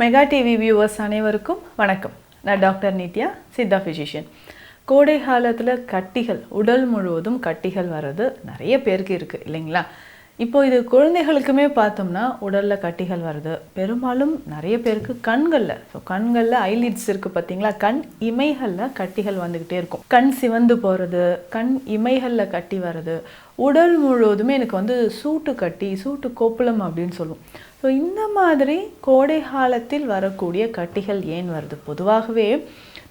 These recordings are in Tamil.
மெகா டிவி வியூவர்ஸ் அனைவருக்கும் வணக்கம். நான் டாக்டர் நித்யா, சித்தா ஃபிசிஷியன். கோடை காலத்தில் கட்டிகள், உடல் முழுவதும் கட்டிகள் வர்றது நிறைய பேருக்கு இருக்குது இல்லைங்களா? இப்போது இது குழந்தைகளுக்குமே பார்த்தோம்னா உடலில் கட்டிகள் வருது. பெரும்பாலும் நிறைய பேருக்கு கண்களில் ஐலிட்ஸ் இருக்குது பார்த்தீங்களா, கண் இமைகளில் கட்டிகள் வந்துக்கிட்டே இருக்கும். கண் சிவந்து போகிறது, கண் இமைகளில் கட்டி வர்றது, உடல் முழுவதுமே எனக்கு சூட்டு கோப்புளம் அப்படின்னு சொல்லுவோம். ஸோ இந்த மாதிரி கோடை காலத்தில் வரக்கூடிய கட்டிகள் ஏன் வருது? பொதுவாகவே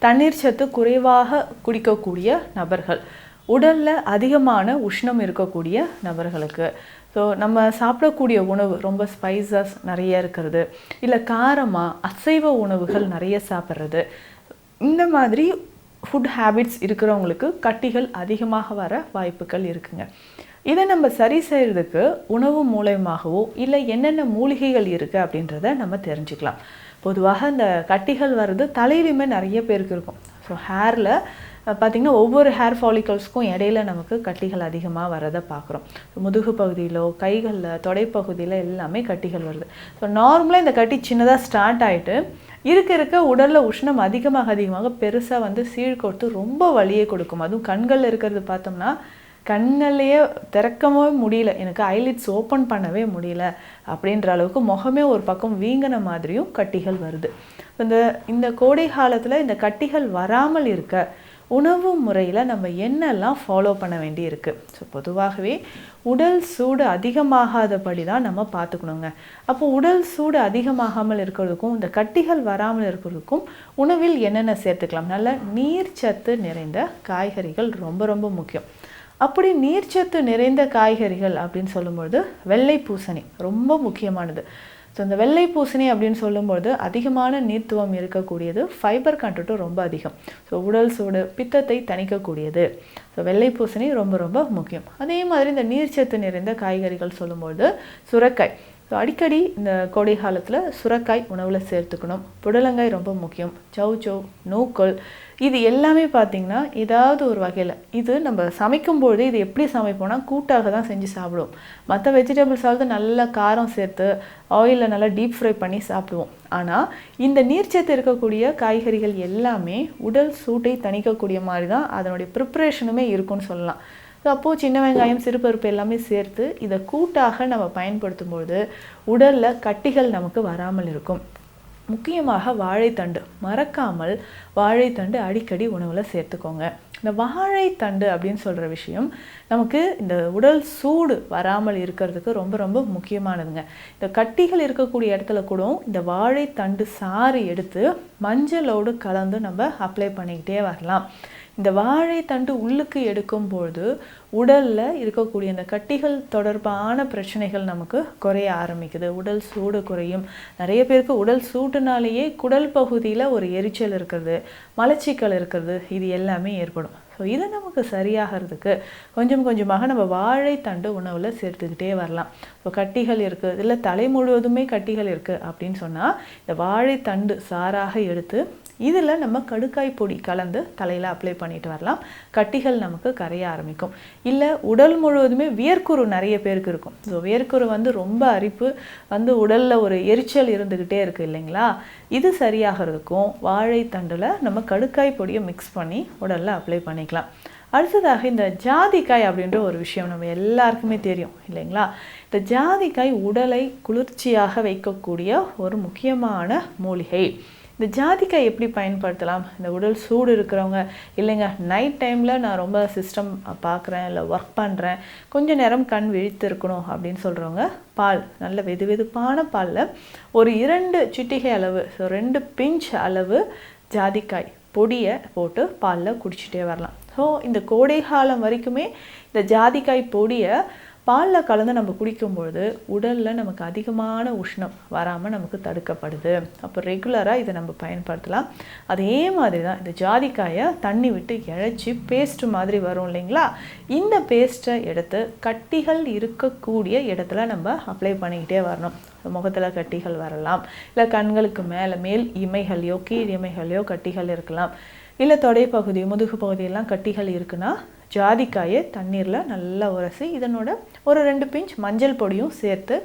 தண்ணீர் சத்து குறைவாக குடிக்கக்கூடிய நபர்கள், உடலில் அதிகமான உஷ்ணம் இருக்கக்கூடிய நபர்களுக்கு, ஸோ நம்ம சாப்பிடக்கூடிய உணவு ரொம்ப ஸ்பைசஸ் நிறைய இருக்கிறது, இல்லை காரமாக அசைவ உணவுகள் நிறைய சாப்பிட்றது, இந்த மாதிரி ஃபுட் ஹேபிட்ஸ் இருக்கிறவங்களுக்கு கட்டிகள் அதிகமாக வர வாய்ப்புகள் இருக்குங்க. இதை நம்ம சரி செய்கிறதுக்கு உணவு மூலயமாகவோ இல்லை என்னென்ன மூலிகைகள் இருக்குது அப்படின்றத நம்ம தெரிஞ்சுக்கலாம். பொதுவாக இந்த கட்டிகள் வர்றது தலையிலுமே நிறைய பேருக்கு இருக்கும். ஸோ ஹேரில் பார்த்திங்கன்னா ஒவ்வொரு ஹேர் ஃபாலிகல்ஸ்க்கும் இடையில நமக்கு கட்டிகள் அதிகமாக வரதை பார்க்குறோம். முதுகு பகுதியிலோ கைகளில் தொடைப்பகுதியில் எல்லாமே கட்டிகள் வருது. ஸோ நார்மலாக இந்த கட்டி சின்னதாக ஸ்டார்ட் ஆகிட்டு இருக்க உடலில் உஷ்ணம் அதிகமாக பெருசாக சீழ்கொடுத்து ரொம்ப வலியை கொடுக்கும். அதுவும் கண்களில் இருக்கிறது பார்த்தோம்னா கண்ணிலேயே திறக்கவே முடியல, எனக்கு ஐலிட்ஸ் ஓப்பன் பண்ணவே முடியல அப்படின்ற அளவுக்கு முகமே ஒரு பக்கம் வீங்கின மாதிரியும் கட்டிகள் வருது. இந்த கோடை காலத்தில் இந்த கட்டிகள் வராமல் இருக்க உணவு முறையில் நம்ம என்னெல்லாம் ஃபாலோ பண்ண வேண்டி இருக்குது? ஸோ பொதுவாகவே உடல் சூடு அதிகமாகாதபடி தான் நம்ம பார்த்துக்கணுங்க. அப்போ உடல் சூடு அதிகமாகாமல் இருக்கிறதுக்கும் இந்த கட்டிகள் வராமல் இருக்கிறதுக்கும் உணவில் என்னென்ன சேர்த்துக்கலாம்? நல்ல நீர்ச்சத்து நிறைந்த காய்கறிகள் ரொம்ப ரொம்ப முக்கியம். அப்படி நீர்ச்சத்து நிறைந்த காய்கறிகள் அப்படின்னு சொல்லும்பொழுது வெள்ளை பூசணி ரொம்ப முக்கியமானது. ஸோ இந்த வெள்ளை பூசணி அப்படின்னு சொல்லும்பொழுது அதிகமான நீர்த்துவம் இருக்கக்கூடியது, ஃபைபர் கண்டென்ட்டும் ரொம்ப அதிகம். ஸோ உடல் சூடு பித்தத்தை தணிக்கக்கூடியது. ஸோ வெள்ளை பூசணி ரொம்ப ரொம்ப முக்கியம். அதே மாதிரி இந்த நீர்ச்சத்து நிறைந்த காய்கறிகள் சொல்லும்பொழுது சுரைக்காய். ஸோ அடிக்கடி இந்த கோடை காலத்தில் சுரைக்காய் உணவில் சேர்த்துக்கணும். புடலங்காய் ரொம்ப முக்கியம். சௌச்சௌ, நூக்கல், இது எல்லாமே பார்த்திங்கன்னா ஏதாவது ஒரு வகையில் இது நம்ம சமைக்கும்பொழுது இது எப்படி சமைப்போம்னா கூட்டாக தான் செஞ்சு சாப்பிடுவோம். மற்ற வெஜிடபிள்ஸாவது நல்லா காரம் சேர்த்து ஆயிலில் நல்லா டீப் ஃப்ரை பண்ணி சாப்பிடுவோம். ஆனால் இந்த நீர்ச்சத்து இருக்கக்கூடிய காய்கறிகள் எல்லாமே உடல் சூட்டை தணிக்கக்கூடிய மாதிரி தான் அதனுடைய ப்ரிப்ரேஷனுமே இருக்குன்னு சொல்லலாம். ஸோ அப்போது சின்ன வெங்காயம், சிறுபருப்பு எல்லாமே சேர்த்து இதை கூட்டாக நம்ம பயன்படுத்தும்போது உடலில் கட்டிகள் நமக்கு வராமல் இருக்கும். முக்கியமாக வாழைத்தண்டு, மறக்காமல் வாழைத்தண்டு அடிக்கடி உணவில் சேர்த்துக்கோங்க. இந்த வாழைத்தண்டு அப்படின்னு சொல்கிற விஷயம் நமக்கு இந்த உடல் சூடு வராமல் இருக்கிறதுக்கு ரொம்ப ரொம்ப முக்கியமானதுங்க. இந்த கட்டிகள் இருக்கக்கூடிய இடத்துல கூட இந்த வாழைத்தண்டு சாறு எடுத்து மஞ்சளோடு கலந்து நம்ம அப்ளை பண்ணிக்கிட்டே வரலாம். இந்த வாழைத்தண்டு உள்ளுக்கு எடுக்கும்பொழுது உடலில் இருக்கக்கூடிய இந்த கட்டிகள் தொடர்பான பிரச்சனைகள் நமக்கு குறைய ஆரம்பிக்குது. உடல் சூடு குறையும். நிறைய பேருக்கு உடல் சூட்டுனாலேயே குடல் பகுதியில் ஒரு எரிச்சல் இருக்கிறது, மலச்சிக்கல் இருக்கிறது, இது எல்லாமே ஏற்படும். ஸோ இதை நமக்கு சரியாகிறதுக்கு கொஞ்சம் கொஞ்சமாக நம்ம வாழைத்தண்டு உணவில் சேர்த்துக்கிட்டே வரலாம். இப்போ கட்டிகள் இருக்குது, இல்லை தலை முழுவதுமே கட்டிகள் இருக்குது அப்படின்னு சொன்னால் இந்த வாழைத்தண்டு சாறாக எடுத்து இதில் நம்ம கடுக்காய் பொடி கலந்து தலையில் அப்ளை பண்ணிட்டு வரலாம். கட்டிகள் நமக்கு கரைய ஆரம்பிக்கும். இல்லை உடல் முழுவதுமே வியர்க்குரு நிறைய பேருக்கு இருக்கும். ஸோ வியர்க்குரு ரொம்ப அரிப்பு உடலில் ஒரு எரிச்சல் இருந்துக்கிட்டே இருக்குது இல்லைங்களா? இது சரியாகிறதுக்கும் வாழைத்தண்டில் நம்ம கடுக்காய் பொடியை மிக்ஸ் பண்ணி உடலில் அப்ளை பண்ணிக்கலாம். அடுத்ததாக இந்த ஜாதிக்காய் அப்படின்ற ஒரு விஷயம் நம்ம எல்லாருக்குமே தெரியும் இல்லைங்களா? இந்த ஜாதிக்காய் உடலை குளிர்ச்சியாக வைக்கக்கூடிய ஒரு முக்கியமான மூலிகை. இந்த ஜாதிக்காய் எப்படி பயன்படுத்தலாம்? இந்த உடல் சூடு இருக்கிறவங்க, இல்லைங்க நைட் டைமில் நான் ரொம்ப சிஸ்டம் பார்க்குறேன், இல்லை ஒர்க் பண்ணுறேன், கொஞ்சம் நேரம் கண் விழித்து இருக்கணும் அப்படின்னு சொல்கிறவங்க பால், நல்ல வெதுவெதுப்பான பாலில் ஒரு 2 சிட்டிகை அளவு, ஸோ 2 பிஞ்ச் அளவு ஜாதிக்காய் பொடியை போட்டு பாலில் குடிச்சிட்டே வரலாம். ஸோ இந்த கோடை காலம் வரைக்குமே இந்த ஜாதிக்காய் பொடியை பாலில் கலந்து நம்ம குடிக்கும்பொழுது உடலில் நமக்கு அதிகமான உஷ்ணம் வராமல் நமக்கு தடுக்கப்படுது. அப்போ ரெகுலராக இதை நம்ம பயன்படுத்தலாம். அதே மாதிரி தான் இந்த ஜாதிக்காயை தண்ணி விட்டு இழைச்சி பேஸ்ட் மாதிரி வரும் இல்லைங்களா? இந்த பேஸ்ட்டை எடுத்து கட்டிகள் இருக்கக்கூடிய இடத்துல நம்ம அப்ளை பண்ணிக்கிட்டே வரணும். முகத்தில் கட்டிகள் வரலாம், இல்லை கண்களுக்கு மேல் இமைகளையோ கீழ் இமைகளையோ கட்டிகள் இருக்கலாம், இல்லை தொடைப்பகுதி, முதுகு பகுதியெல்லாம் கட்டிகள் இருக்குன்னா ஜாதிக்காயை தண்ணீரில் நல்லா உரசி இதனோட ஒரு 2 பிஞ்ச் மஞ்சள் பொடியும் சேர்த்து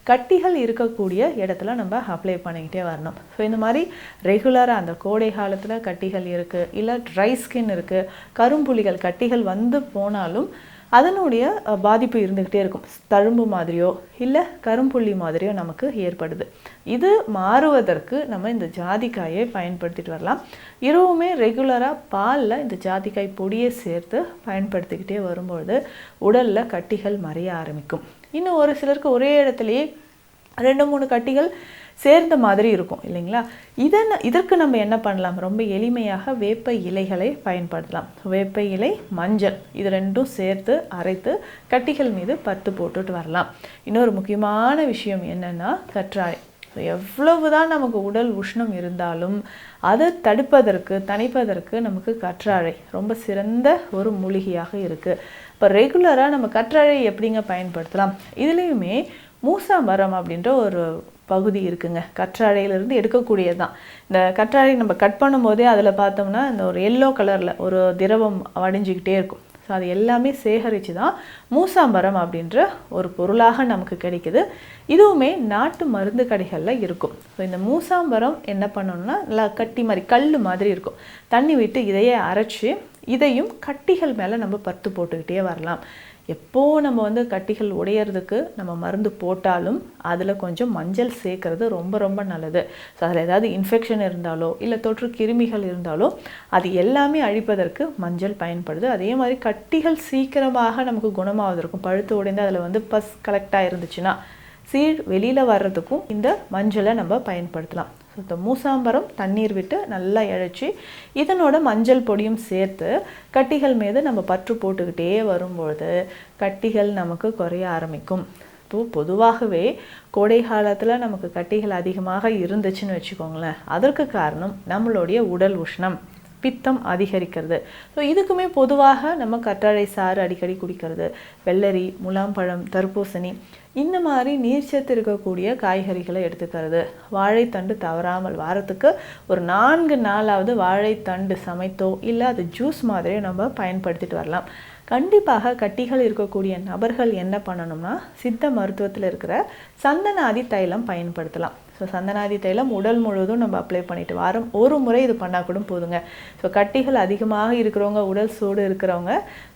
கட்டிகள் இருக்கக்கூடிய இடத்துல நம்ம அப்ளை பண்ணிக்கிட்டே வரணும். ஸோ இந்த மாதிரி ரெகுலராக அந்த கோடை காலத்தில் கட்டிகள் இருக்குது, இல்லை ட்ரை ஸ்கின் இருக்குது, கரும்புள்ளிகள் கட்டிகள் வந்து போனாலும் அதனுடைய பாதிப்பு இருந்துக்கிட்டே இருக்கும். தழும்பு மாதிரியோ இல்லை கரும்புள்ளி மாதிரியோ நமக்கு ஏற்படுது. இது மாறுவதற்கு நம்ம இந்த ஜாதிக்காயை பயன்படுத்திட்டு வரலாம். இரவுமே ரெகுலராக பாலில் இந்த ஜாதிக்காய் பொடியை சேர்த்து பயன்படுத்திக்கிட்டே வரும்பொழுது உடலில் கட்டிகள் மறைய ஆரம்பிக்கும். இன்னும் ஒரு சிலருக்கு ஒரே இடத்துலையே 2-3 கட்டிகள் சேர்ந்த மாதிரி இருக்கும் இல்லைங்களா? இதற்கு நம்ம என்ன பண்ணலாம்? ரொம்ப எளிமையாக வேப்ப இலைகளை பயன்படுத்தலாம். வேப்ப இலை, மஞ்சள் இது ரெண்டும் சேர்த்து அரைத்து கட்டிகள் மீது பத்து போட்டுட்டு வரலாம். இன்னொரு முக்கியமான விஷயம் என்னென்னா கற்றாழை. எவ்வளவுதான் நமக்கு உடல் உஷ்ணம் இருந்தாலும் அதை தணிப்பதற்கு நமக்கு கற்றாழை ரொம்ப சிறந்த ஒரு மூலிகையாக இருக்குது. இப்போ ரெகுலராக நம்ம கற்றாழை எப்படிங்க பயன்படுத்தலாம்? இதுலேயுமே மூசா மரம் அப்படின்ற ஒரு பகுதி இருக்குங்க. கற்றாழையிலிருந்து எடுக்கக்கூடியது தான். இந்த கற்றாழை நம்ம கட் பண்ணும்போதே அதில் பார்த்தோம்னா இந்த ஒரு எல்லோ கலரில் ஒரு திரவம் வடிஞ்சிக்கிட்டே இருக்கும். ஸோ அது எல்லாமே சேகரித்து தான் மூசாம்பரம் அப்படின்ற ஒரு பொருளாக நமக்கு கிடைக்குது. இதுவுமே நாட்டு மருந்து கடைகளில் இருக்கும். ஸோ இந்த மூசாம்பரம் என்ன பண்ணணும்னா நல்லா கட்டி மாதிரி கல் மாதிரி இருக்கும். தண்ணி விட்டு இதையே அரைச்சி இதையும் கட்டிகள் மேலே நம்ம பத்து போட்டுக்கிட்டே வரலாம். எப்போ நம்ம கட்டிகள் உடையிறதுக்கு நம்ம மருந்து போட்டாலும் அதில் கொஞ்சம் மஞ்சள் சேர்க்கறது ரொம்ப ரொம்ப நல்லது. ஸோ அதில் ஏதாவது இன்ஃபெக்ஷன் இருந்தாலோ இல்லை தொற்று கிருமிகள் இருந்தாலோ அது எல்லாமே அழிப்பதற்கு மஞ்சள் பயன்படுது. அதே மாதிரி கட்டிகள் சீக்கிரமாக நமக்கு குணமாவதற்கும், பழுத்து உடைந்து அதில் பஸ் கலெக்டாக இருந்துச்சுன்னா சீழ் வெளியில் வர்றதுக்கும் இந்த மஞ்சளை நம்ம பயன்படுத்தலாம். ஸோ இந்த மூசாம்பரம் தண்ணீர் விட்டு நல்லா இழைச்சி இதனோட மஞ்சள் பொடியும் சேர்த்து கட்டிகள் மீது நம்ம பற்று போட்டுக்கிட்டே வரும்பொழுது கட்டிகள் நமக்கு குறைய ஆரம்பிக்கும். இப்போது பொதுவாகவே கோடை காலத்தில் நமக்கு கட்டிகள் அதிகமாக இருந்துச்சுன்னு வச்சுக்கோங்களேன், அதற்கு காரணம் நம்மளுடைய உடல் உஷ்ணம், பித்தம் அதிகரிக்கிறது. ஸோ இதுக்குமே பொதுவாக நம்ம கற்றாழை சாறு அடிக்கடி குடிக்கிறது, வெள்ளரி, முலாம்பழம், தர்பூசணி இந்த மாதிரி நீர்ச்சத்து இருக்கக்கூடிய காய்கறிகளை எடுத்துக்கிறது, வாழைத்தண்டு தவறாமல் வாரத்துக்கு ஒரு 4 நாளாவது வாழைத்தண்டு சமைத்தோ இல்லை அது ஜூஸ் மாதிரியோ நம்ம பயன்படுத்திட்டு வரலாம். கண்டிப்பாக கட்டிகள் இருக்கக்கூடிய நபர்கள் என்ன பண்ணணும்னா சித்த மருத்துவத்தில் இருக்கிற சந்தனாதி தைலம் பயன்படுத்தலாம். ஸோ சந்தனாதி தைலம் உடல் முழுவதும் நம்ம அப்ளை பண்ணிட்டு வாரம் ஒரு முறை இது பண்ணால் கூட போதுங்க. ஸோ கட்டிகள் அதிகமாக இருக்கிறவங்க, உடல் சூடு இருக்கிறவங்க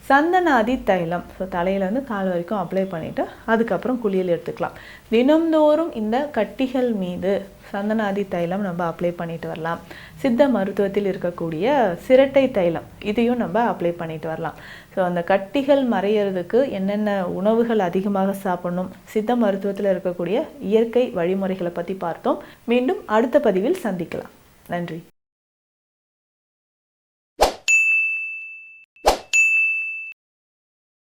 சந்தனாதி தைலம் ஸோ தலையிலேருந்து கால் வரைக்கும் அப்ளை பண்ணிவிட்டு அதுக்கப்புறம் குளியல் எடுத்துக்கலாம். தினம்தோறும் இந்த கட்டிகள் மீது சந்தனாதி தைலம் நம்ம அப்ளை பண்ணிட்டு வரலாம். சித்த மருத்துவத்தில் இருக்கக்கூடிய சிரட்டை தைலம் இதையும் நம்ம அப்ளை பண்ணிட்டு வரலாம். ஸோ அந்த கட்டிகள் மறையிறதுக்கு என்னென்ன உணவுகள் அதிகமாக சாப்பிடணும், சித்த மருத்துவத்தில் இருக்கக்கூடிய இயற்கை வழிமுறைகளை பற்றி பார்த்தோம். மீண்டும் அடுத்த பதிவில் சந்திக்கலாம். நன்றி.